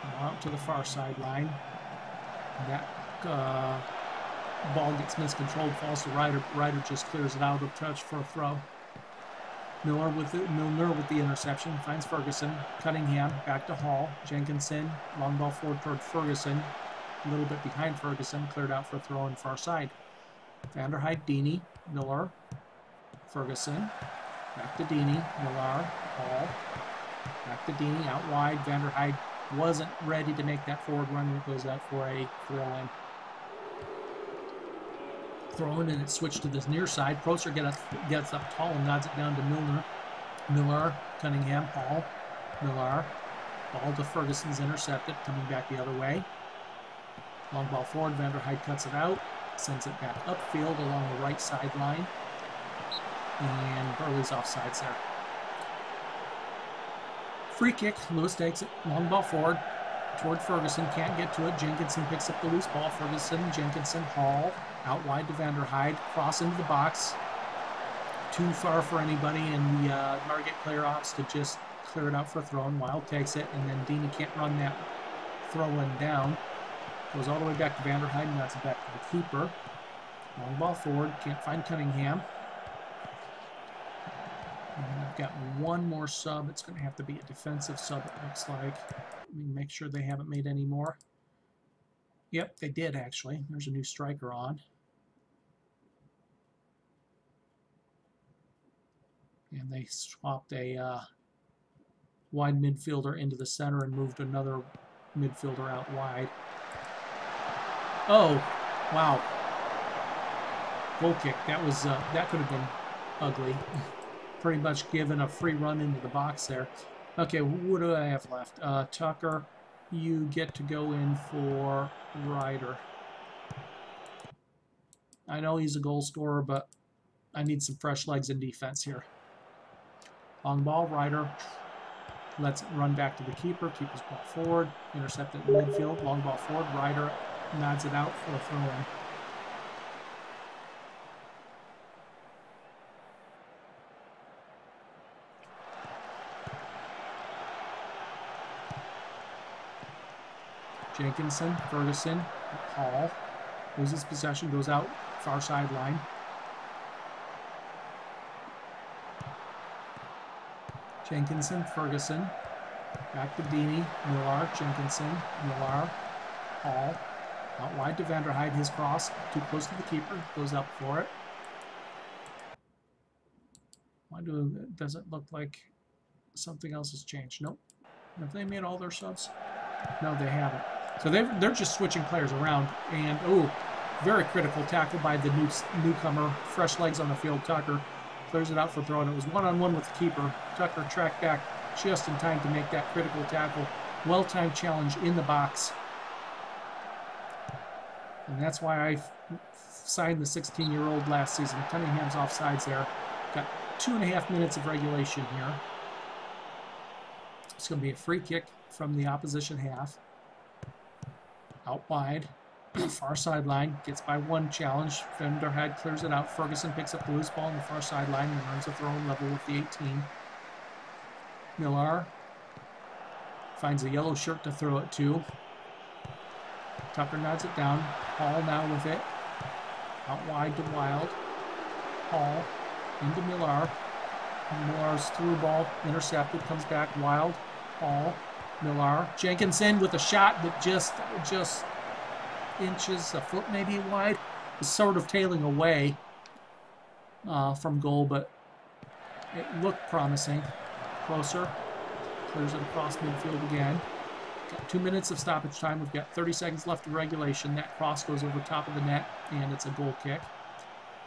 Now out to the far sideline. That ball gets miscontrolled, falls to Ryder. Ryder just clears it out of touch for a throw. Milner with the interception, finds Ferguson. Cunningham, back to Hall. Jenkinson, long ball forward toward Ferguson. A little bit behind Ferguson, cleared out for a throw on far side. Van der Heide, Deeney, Miller, Ferguson. Back to Deeney, Miller, Hall. Back to Deeney, out wide. Van der Heide wasn't ready to make that forward run, and it goes out for a throw-in. Throw-in, and it switched to this near side. Proser gets up tall and nods it down to Milner. Miller, Cunningham, Hall, Miller. Ball to Ferguson's intercepted, coming back the other way. Long ball forward, Van der Heide cuts it out, sends it back upfield along the right sideline. And Burley's offsides there. Free kick, Lewis takes it, long ball forward toward Ferguson, can't get to it. Jenkinson picks up the loose ball. Ferguson, Jenkinson, Hall, out wide to Van der Heide, cross into the box. Too far for anybody, and the target player opts to just clear it out for a throw-in. Wild takes it, and then Deeney can't run that throw-in down. Goes all the way back to Van der Heide, and that's it back to the keeper. Long ball forward, can't find Cunningham. And I've got one more sub. It's going to have to be a defensive sub, it looks like. Let me make sure they haven't made any more. Yep, they did, actually. There's a new striker on. And they swapped a wide midfielder into the center and moved another midfielder out wide. Oh, wow. Goal kick. That was that could have been ugly. Pretty much given a free run into the box there. Okay, what do I have left? Tucker, you get to go in for Ryder. I know he's a goal scorer, but I need some fresh legs in defense here. Long ball, Ryder lets it run back to the keeper. Keeper's ball forward, intercepted in midfield. Long ball forward, Ryder nods it out for a throw-in. Jenkinson, Ferguson, Hall, loses possession, goes out, far sideline. Jenkinson, Ferguson, back to Deeney, Millar, Jenkinson, Millar, Hall, out wide to Van der Heide, his cross, too close to the keeper, goes up for it. Does it look like something else has changed? Nope. Have they made all their subs? No, they haven't. So they're just switching players around, and oh, very critical tackle by the newcomer. Fresh legs on the field. Tucker clears it out for throwing. It was one-on-one with the keeper. Tucker tracked back just in time to make that critical tackle. Well-timed challenge in the box, and that's why I signed the 16-year-old last season. Cunningham's offsides there. Got 2.5 minutes of regulation here. It's going to be a free kick from the opposition half. Out wide, far sideline, gets by one challenge. Van der Heide clears it out. Ferguson picks up the loose ball on the far sideline and runs a throw-in level with the 18. Millar finds a yellow shirt to throw it to. Tucker nods it down. Hall now with it. Out wide to Wild. Hall into Millar. Millar's through ball intercepted, comes back. Wild, Hall, Millar, Jenkinson with a shot that just inches, a foot maybe wide, is sort of tailing away from goal, but it looked promising. Closer, clears it across midfield again. Got 2 minutes of stoppage time. We've got 30 seconds left of regulation. That cross goes over top of the net, and it's a goal kick.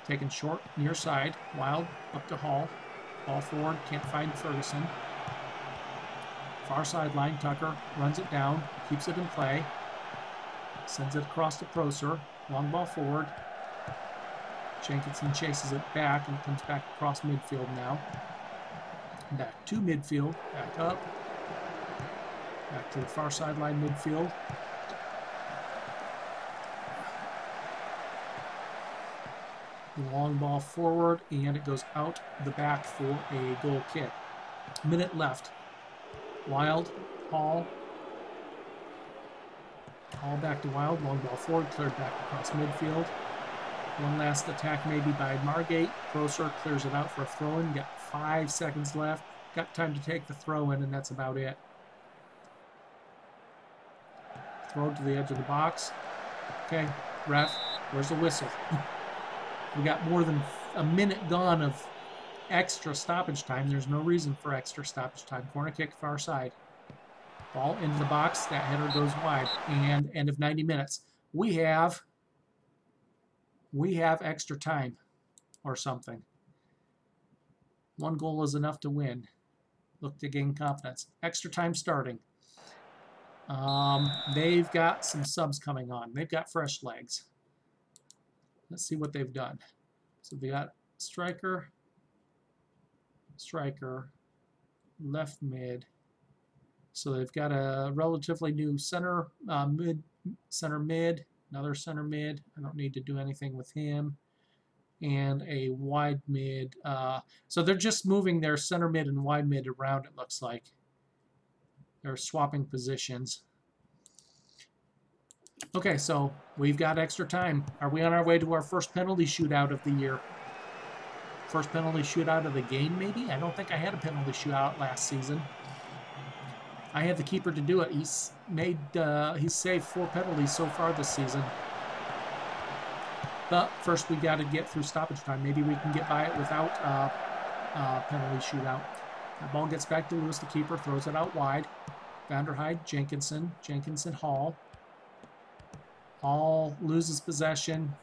Taken short, near side. Wild up to Hall. Ball forward, can't find Ferguson. Far sideline, Tucker runs it down, keeps it in play. Sends it across to Proser. Long ball forward. Jenkinson chases it back, and it comes back across midfield now. Back to midfield, back up. Back to the far sideline midfield. Long ball forward, and it goes out the back for a goal kick. Minute left. Wild, Hall. Hall back to Wild. Long ball forward, cleared back across midfield. One last attack maybe by Margate. Grosser clears it out for a throw-in. Got 5 seconds left. Got time to take the throw-in, and that's about it. Throw to the edge of the box. Okay, ref, where's the whistle? We got more than a minute gone of extra stoppage time. There's no reason for extra stoppage time. Corner kick, far side. Ball into the box. That header goes wide. And end of 90 minutes. We have extra time or something. 1 goal is enough to win. Look to gain confidence. Extra time starting. They've got some subs coming on. They've got fresh legs. Let's see what they've done. So they got striker, left mid. So they've got a relatively new center mid, another center mid. I don't need to do anything with him. And a wide mid. So they're just moving their center mid and wide mid around, it looks like. They're swapping positions. Okay, so we've got extra time. Are we on our way to our first penalty shootout of the year? First penalty shootout of the game, maybe? I don't think I had a penalty shootout last season. I had the keeper to do it. He's saved 4 penalties so far this season. But first we got to get through stoppage time. Maybe we can get by it without penalty shootout. That ball gets back to Lewis, the keeper, throws it out wide. Vanderheide, Jenkinson, Hall. Hall loses possession.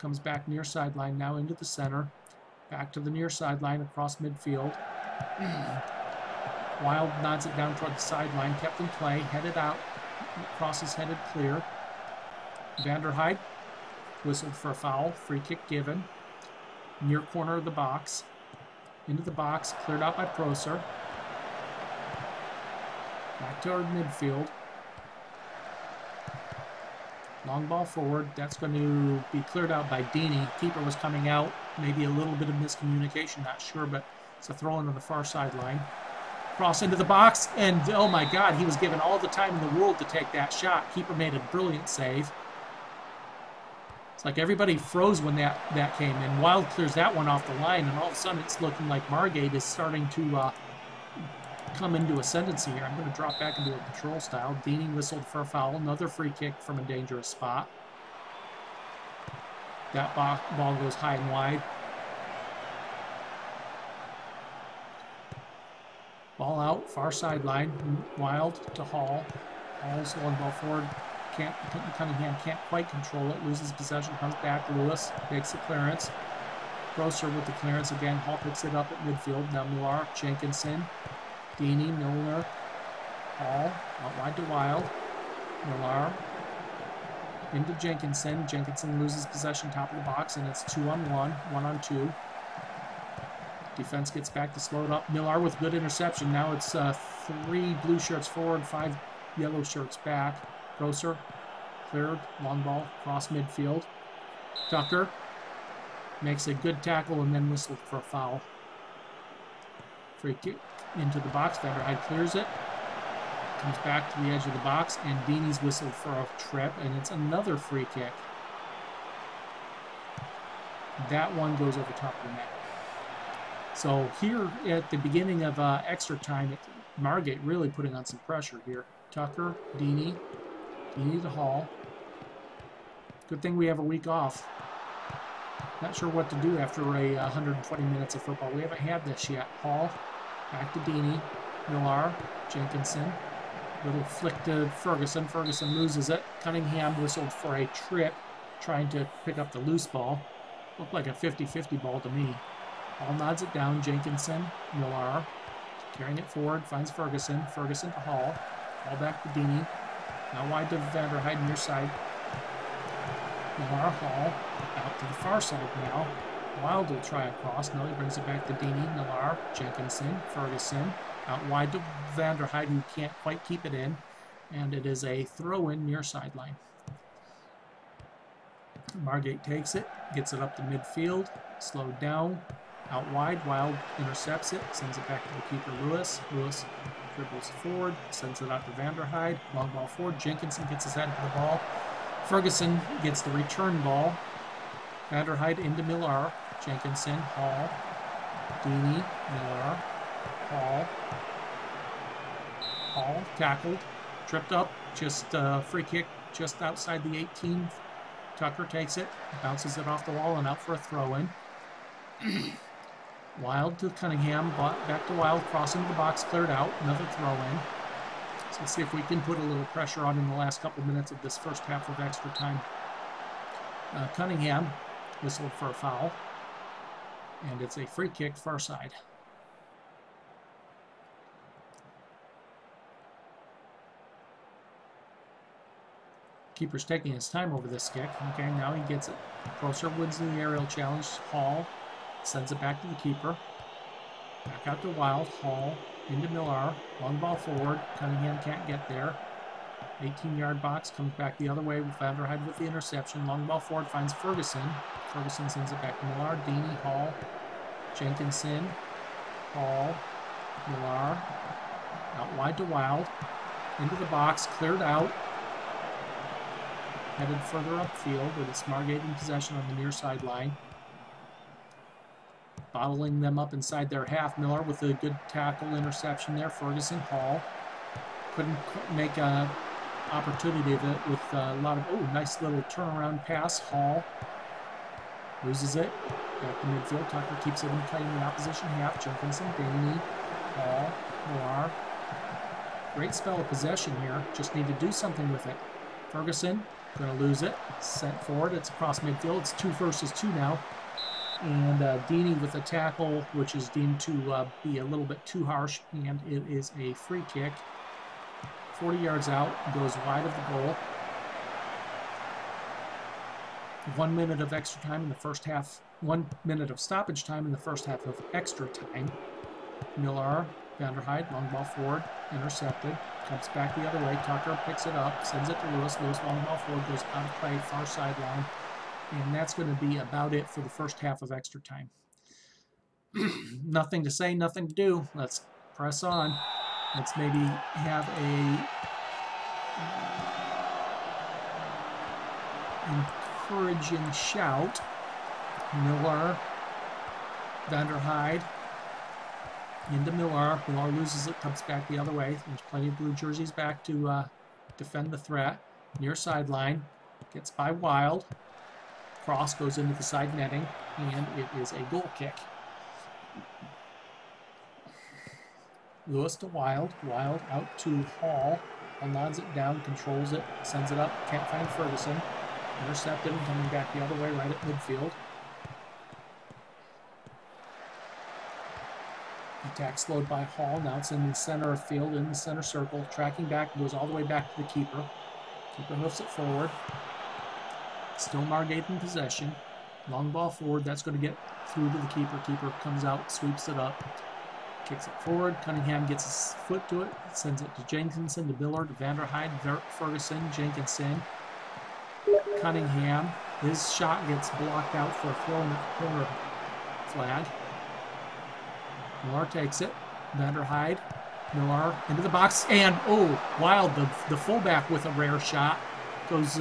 Comes back near sideline, now into the center. Back to the near sideline, across midfield. Wild nods it down toward the sideline, kept in play, headed out. Crosses headed clear. Vanderheide whistled for a foul. Free kick given. Near corner of the box. Into the box, cleared out by Proser. Back toward midfield. Long ball forward. That's going to be cleared out by Deeney. Keeper was coming out. Maybe a little bit of miscommunication, not sure, but it's a throw in on the far sideline. Cross into the box, and oh my God, he was given all the time in the world to take that shot. Keeper made a brilliant save. It's like everybody froze when that came in. Wild clears that one off the line, and all of a sudden it's looking like Margate is starting to come into ascendancy here. I'm going to drop back into a control style. Deeney whistled for a foul. Another free kick from a dangerous spot. That ball goes high and wide. Ball out, far sideline. Wild to Hall. Hall's long ball forward. Cunningham can't quite control it. Loses possession, comes back. Lewis makes the clearance. Grosser with the clearance again. Hall picks it up at midfield. Now Millar, Jenkinson, Deeney, Milner, Hall, out wide to Wild. Millar into Jenkinson. Jenkinson loses possession top of the box, and it's 2-on-1, 1-on-2. Defense gets back to slow it up. Millar with good interception. Now it's 3 blue shirts forward, 5 yellow shirts back. Grosser cleared, long ball, cross midfield. Tucker makes a good tackle and then whistled for a foul. Free kick into the box. Vanderheide clears it. Comes back to the edge of the box, and Deeney's whistled for a trip, and it's another free kick. That one goes over top of the net. So here at the beginning of extra time, Margate really putting on some pressure here. Tucker, Deeney to Hall. Good thing we have a week off. Not sure what to do after a 120 minutes of football. We haven't had this yet. Hall, back to Deeney. Millar, Jenkinson. Little flick to Ferguson. Ferguson loses it. Cunningham whistled for a trip, trying to pick up the loose ball. Looked like a 50-50 ball to me. Hall nods it down. Jenkinson, Millar, carrying it forward, finds Ferguson. Ferguson to Hall. Hall back to Deeney. Now wide to Vanderheide near side. Millar, Hall, out to the far side now. Wild will try a cross. No, he brings it back to Deeney, Millar, Jenkinson, Ferguson. Out wide to Vanderhyde, who can't quite keep it in. And it is a throw-in near sideline. Margate takes it, gets it up to midfield, slowed down, out wide. Wild intercepts it, sends it back to the keeper, Lewis. Lewis dribbles forward, sends it out to Vanderhyde. Long ball forward. Jenkinson gets his head to the ball. Ferguson gets the return ball. Vanderhyde into Millar. Jenkinson, Hall, Deeney, Millar, Hall. Hall tackled, tripped up, just free kick just outside the 18. Tucker takes it, bounces it off the wall and out for a throw-in. Wild to Cunningham, back to Wild, cross into the box, cleared out, another throw-in. So let's see if we can put a little pressure on in the last couple minutes of this first half of extra time. Cunningham whistled for a foul, and it's a free kick far side. Keeper's taking his time over this kick. Okay, now he gets it. Prosser wins the aerial challenge. Hall sends it back to the keeper. Back out to Wild. Hall into Millar. Long ball forward. Cunningham can't get there. 18-yard box. Comes back the other way with Vanderhyde with the interception. Long ball forward finds Ferguson. Ferguson sends it back to Millar. Deeney, Hall, Jenkinson, Hall, Millar. Out wide to Wild. Into the box. Cleared out. Headed further upfield with it's Margate in possession on the near sideline. Bottling them up inside their half. Millar with a good tackle interception there. Ferguson, Hall. Couldn't make an opportunity of it with a lot of, nice little turnaround pass. Hall loses it. Back to midfield. Tucker keeps it in play in the opposition half. Jenkinson, Daney, Hall, Millar. Great spell of possession here. Just need to do something with it. Ferguson. Going to lose it. Sent forward. It's across midfield. It's 2 versus 2 now. And Deeney with a tackle, which is deemed to be a little bit too harsh. And it is a free kick. 40 yards out. Goes wide of the goal. 1 minute of extra time in the first half. 1 minute of stoppage time in the first half of extra time. Millar, Vanderhyde, long ball forward. Intercepted. Comes back the other way. Tucker picks it up, sends it to Lewis. Lewis, long ball forward, goes out of play, far sideline. And that's going to be about it for the first half of extra time. Nothing to say, nothing to do. Let's press on. Let's maybe have a encouraging shout. Millar, Vanderhyde. Into Millar. Millar loses it, comes back the other way. There's plenty of blue jerseys back to defend the threat. Near sideline. Gets by Wild. Cross goes into the side netting, and it is a goal kick. Lewis to Wild. Wild out to Hall. Hall nods it down, controls it, sends it up. Can't find Ferguson. Intercepted and coming back the other way right at midfield. Attack slowed by Hall. Now it's in the center of field, in the center circle. Tracking back, goes all the way back to the keeper. Keeper hoofs it forward. Still Margate in possession. Long ball forward. That's going to get through to the keeper. Keeper comes out, sweeps it up. Kicks it forward. Cunningham gets his foot to it. Sends it to Jenkinson, to Miller, to Vanderhyde, Ferguson, Jenkinson. Cunningham. His shot gets blocked out for a throw in the corner flag. Millar takes it. Vanderhyde. Millar into the box. And, Wild, the fullback with a rare shot. Goes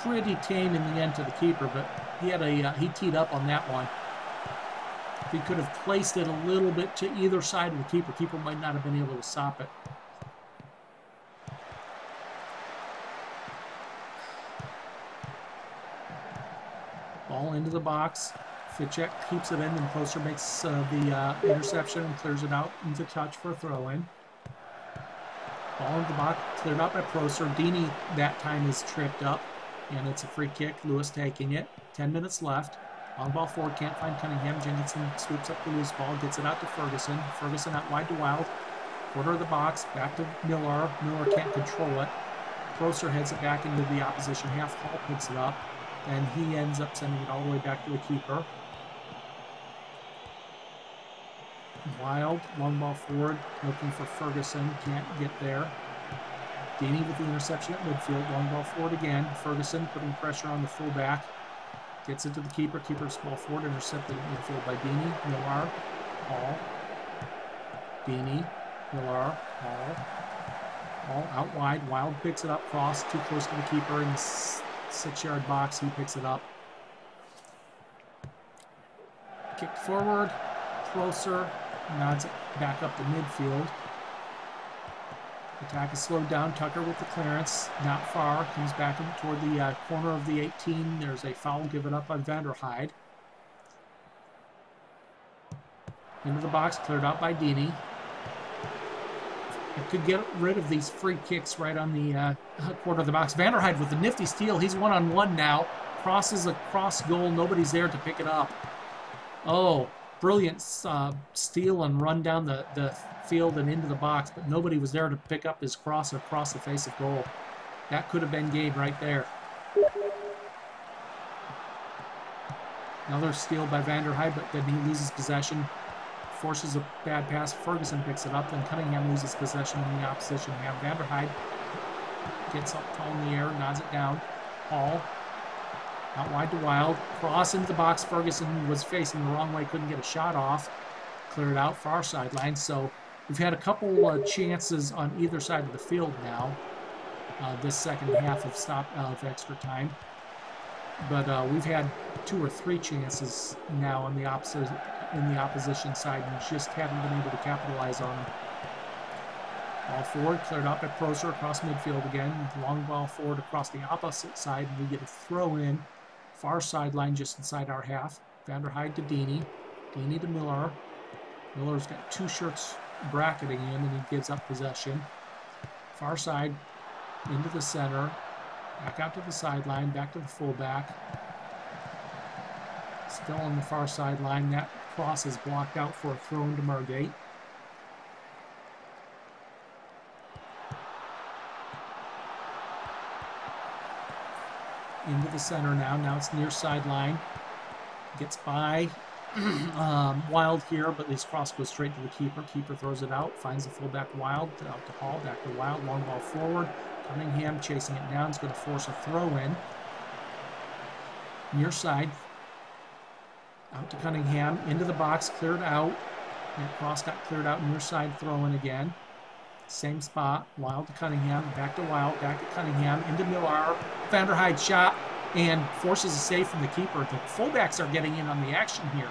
pretty tame in the end to the keeper, but he teed up on that one. If he could have placed it a little bit to either side of the keeper, keeper might not have been able to stop it. Ball into the box. Fitchek keeps it in, and Prosser makes the interception and clears it out into touch for a throw-in. Ball into the box, cleared out by Prosser. Deeney that time is tripped up, and it's a free kick. Lewis taking it. 10 minutes left. Long ball forward, can't find Cunningham. Jenkinson sweeps up the loose ball, gets it out to Ferguson. Ferguson out wide to Wild. Quarter of the box, back to Millar. Millar can't control it. Prosser heads it back into the opposition half. Hall picks it up. and he ends up sending it all the way back to the keeper. Wild, long ball forward, looking for Ferguson, can't get there. Deeney with the interception at midfield, long ball forward again. Ferguson putting pressure on the fullback. Gets it to the keeper, keeper's ball forward, intercepted at midfield by Deeney. Millar, Hall. Deeney, Millar, Hall. Hall out wide, Wild picks it up, cross, too close to the keeper in the 6-yard box, he picks it up. Kicked forward, closer, nods it back up to midfield. Attack is slowed down. Tucker with the clearance, not far. Comes back in toward the corner of the 18. There's a foul given up on Vanderhyde. Into the box, cleared out by Deeney. It could get rid of these free kicks right on the corner of the box. Vanderhyde with the nifty steal. He's one-on-one now. Crosses across goal. Nobody's there to pick it up. Oh, brilliant steal and run down the field and into the box, but nobody was there to pick up his cross across the face of goal. That could have been game right there. Another steal by Vanderhyde, but then he loses possession. Forces a bad pass. Ferguson picks it up, then Cunningham loses possession in the opposition half. Vanderhyde gets up tall in the air, nods it down. Hall out wide to Wild. Cross into the box. Ferguson was facing the wrong way, couldn't get a shot off. Cleared out far sideline. So we've had a couple chances on either side of the field now. This second half of extra time. But we've had 2 or 3 chances now on the opposition side and just haven't been able to capitalize on them. Ball forward, cleared out by Prosser across midfield again. Long ball forward across the opposite side, and we get a throw in. Far sideline just inside our half. Vanderhyde to Deeney. Deeney to Miller. Miller's got 2 shirts bracketing him, and he gives up possession. Far side, into the center. Back out to the sideline, back to the fullback. Still on the far sideline. That cross is blocked out for a throw into Margate. Into the center now. Now it's near sideline. Gets by Wild here, but this cross goes straight to the keeper. Keeper throws it out. Finds the fullback Wild. Out to Hall. Back to Wild. Long ball forward. Cunningham chasing it down. Is going to force a throw in. Near side. Out to Cunningham. Into the box. Cleared out. That cross got cleared out. Near side throw in again. Same spot. Wild to Cunningham. Back to Wild. Back to Cunningham. Into Millar. Vanderhyde shot and forces a save from the keeper. The fullbacks are getting in on the action here.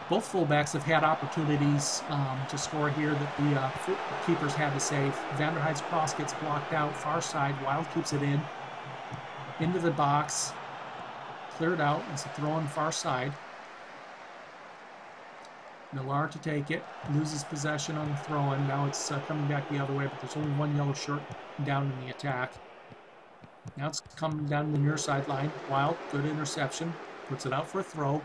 Both fullbacks have had opportunities to score here that the keepers had to save. Vanderhyde's cross gets blocked out. Far side. Wild keeps it in. Into the box. Cleared out. It's a throw on far side. Millar to take it, loses possession on the throw-in. Now it's coming back the other way, but there's only 1 yellow shirt down in the attack. Now it's coming down the near sideline. Wild, good interception, puts it out for a throw.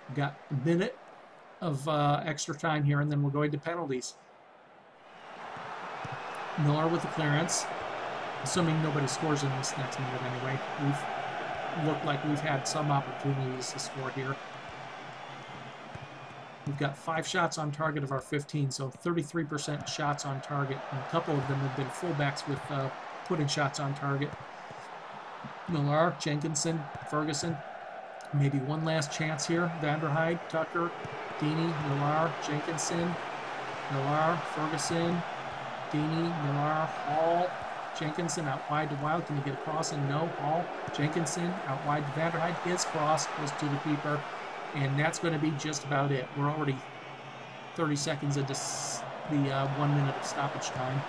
We've got a minute of extra time here, and then we're going to penalties. Millar with the clearance, assuming nobody scores in this next minute anyway. We've looked like we've had some opportunities to score here. We've got 5 shots on target of our 15, so 33% shots on target. And a couple of them have been fullbacks with putting shots on target. Millar, Jenkinson, Ferguson. Maybe one last chance here. Vanderhyde, Tucker, Deeney, Millar, Jenkinson, Millar, Ferguson, Deeney, Millar, Hall, Jenkinson out wide to Wild. Can he get a cross in? No. Hall, Jenkinson out wide to Vanderhyde. His cross goes to the keeper. And that's going to be just about it. We're already 30 seconds into the 1 minute of stoppage time.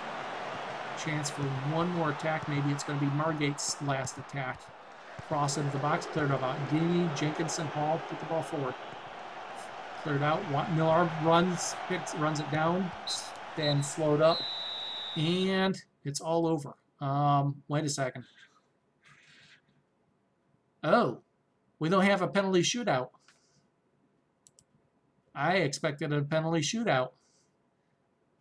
Chance for one more attack. Maybe it's going to be Margate's last attack. Cross into the box. Cleared out. Deeney, Jenkinson, Hall. Put the ball forward. Cleared out. Millar runs it down. Then slowed up. And it's all over. Wait a second. Oh. We don't have a penalty shootout. I expected a penalty shootout.